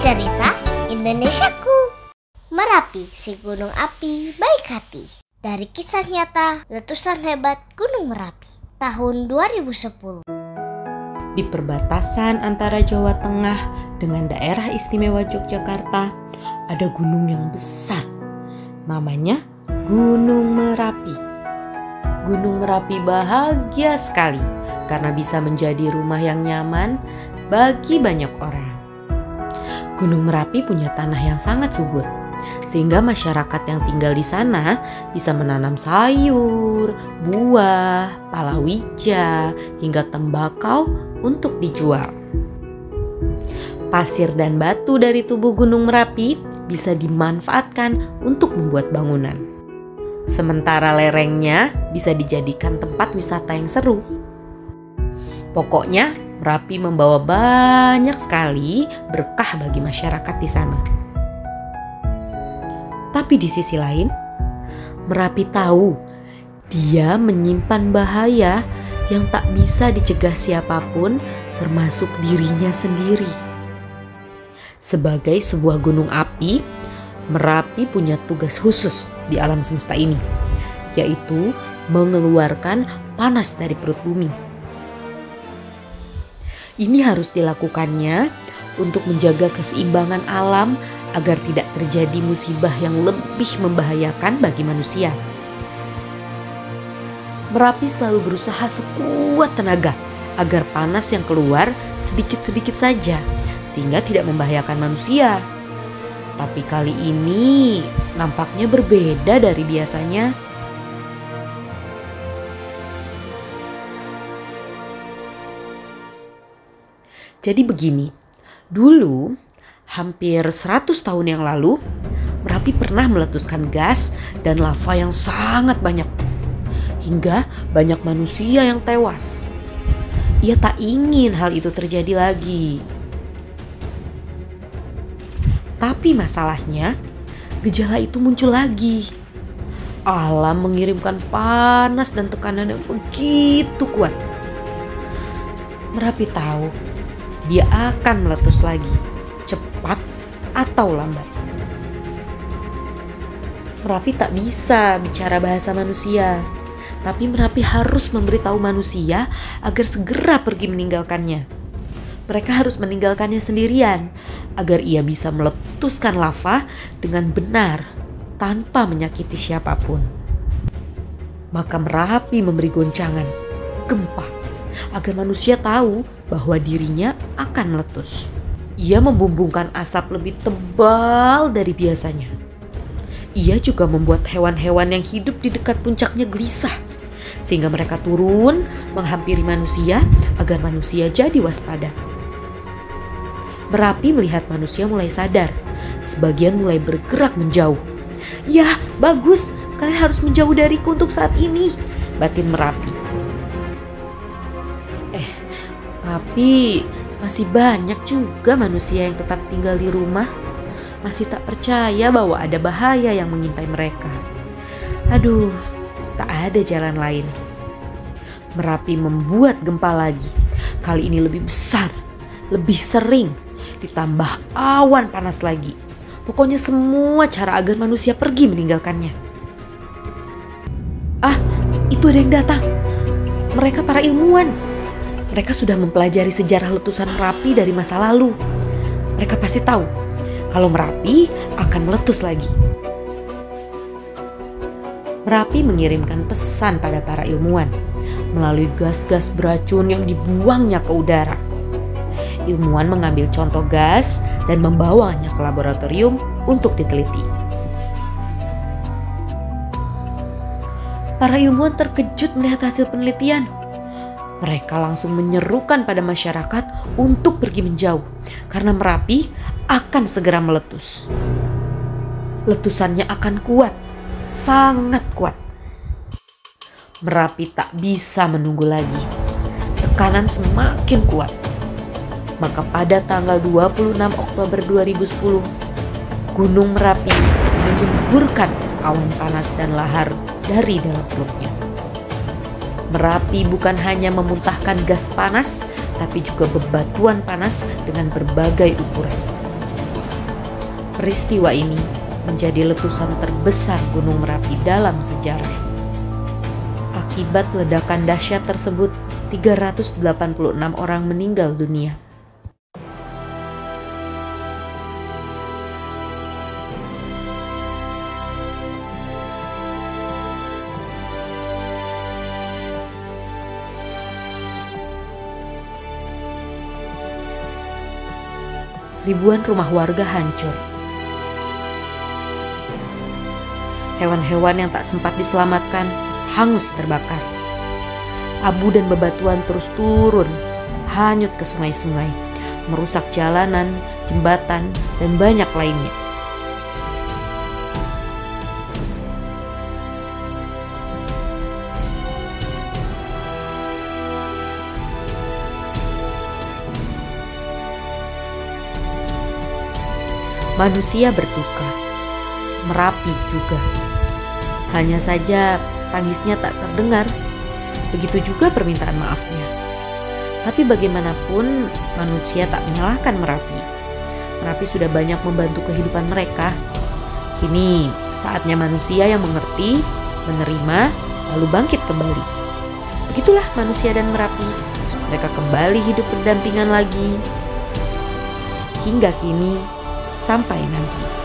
Cerita Indonesiaku. Merapi, si gunung api baik hati. Dari kisah nyata letusan hebat Gunung Merapi tahun 2010. Di perbatasan antara Jawa Tengah dengan daerah istimewa Yogyakarta ada gunung yang besar. Namanya Gunung Merapi. Gunung Merapi bahagia sekali karena bisa menjadi rumah yang nyaman bagi banyak orang. Gunung Merapi punya tanah yang sangat subur, sehingga masyarakat yang tinggal di sana bisa menanam sayur, buah, palawija, hingga tembakau untuk dijual. Pasir dan batu dari tubuh Gunung Merapi bisa dimanfaatkan untuk membuat bangunan. Sementara lerengnya bisa dijadikan tempat wisata yang seru. Pokoknya Merapi membawa banyak sekali berkah bagi masyarakat di sana. Tapi di sisi lain, Merapi tahu dia menyimpan bahaya yang tak bisa dicegah siapapun, termasuk dirinya sendiri. Sebagai sebuah gunung api, Merapi punya tugas khusus di alam semesta ini, yaitu mengeluarkan panas dari perut bumi. Ini harus dilakukannya untuk menjaga keseimbangan alam agar tidak terjadi musibah yang lebih membahayakan bagi manusia. Merapi selalu berusaha sekuat tenaga agar panas yang keluar sedikit-sedikit saja sehingga tidak membahayakan manusia. Tapi kali ini nampaknya berbeda dari biasanya. Jadi begini, dulu hampir 100 tahun yang lalu, Merapi pernah meletuskan gas dan lava yang sangat banyak. Hingga banyak manusia yang tewas. Ia tak ingin hal itu terjadi lagi. Tapi masalahnya, gejala itu muncul lagi. Alam mengirimkan panas dan tekanan yang begitu kuat. Merapi tahu dia akan meletus lagi, cepat atau lambat. Merapi tak bisa bicara bahasa manusia, tapi Merapi harus memberitahu manusia agar segera pergi meninggalkannya. Mereka harus meninggalkannya sendirian agar ia bisa meletuskan lava dengan benar tanpa menyakiti siapapun. Maka Merapi memberi goncangan, gempa, agar manusia tahu bahwa dirinya akan meletus. Ia membumbungkan asap lebih tebal dari biasanya. Ia juga membuat hewan-hewan yang hidup di dekat puncaknya gelisah, sehingga mereka turun menghampiri manusia agar manusia jadi waspada. Merapi melihat manusia mulai sadar, sebagian mulai bergerak menjauh. "Ya, bagus, kalian harus menjauh dariku untuk saat ini," batin Merapi. Tapi masih banyak juga manusia yang tetap tinggal di rumah, masih tak percaya bahwa ada bahaya yang mengintai mereka. Aduh, tak ada jalan lain. Merapi membuat gempa lagi. Kali ini lebih besar, lebih sering, ditambah awan panas lagi. Pokoknya semua cara agar manusia pergi meninggalkannya. Ah, itu ada yang datang. Mereka para ilmuwan. Mereka sudah mempelajari sejarah letusan Merapi dari masa lalu. Mereka pasti tahu kalau Merapi akan meletus lagi. Merapi mengirimkan pesan pada para ilmuwan melalui gas-gas beracun yang dibuangnya ke udara. Ilmuwan mengambil contoh gas dan membawanya ke laboratorium untuk diteliti. Para ilmuwan terkejut melihat hasil penelitian. Mereka langsung menyerukan pada masyarakat untuk pergi menjauh karena Merapi akan segera meletus. Letusannya akan kuat, sangat kuat. Merapi tak bisa menunggu lagi. Tekanan semakin kuat. Maka pada tanggal 26 Oktober 2010, Gunung Merapi menyemburkan awan panas dan lahar dari dalam perutnya. Merapi bukan hanya memuntahkan gas panas, tapi juga bebatuan panas dengan berbagai ukuran. Peristiwa ini menjadi letusan terbesar Gunung Merapi dalam sejarah. Akibat ledakan dahsyat tersebut, 386 orang meninggal dunia. Ribuan rumah warga hancur. Hewan-hewan yang tak sempat diselamatkan hangus terbakar. Abu dan bebatuan terus turun, hanyut ke sungai-sungai, merusak jalanan, jembatan, dan banyak lainnya. Manusia berduka, Merapi juga. Hanya saja tangisnya tak terdengar, begitu juga permintaan maafnya. Tapi bagaimanapun manusia tak menyalahkan Merapi. Merapi sudah banyak membantu kehidupan mereka. Kini saatnya manusia yang mengerti, menerima, lalu bangkit kembali. Begitulah manusia dan Merapi. Mereka kembali hidup berdampingan lagi. Hingga kini, sampai nanti.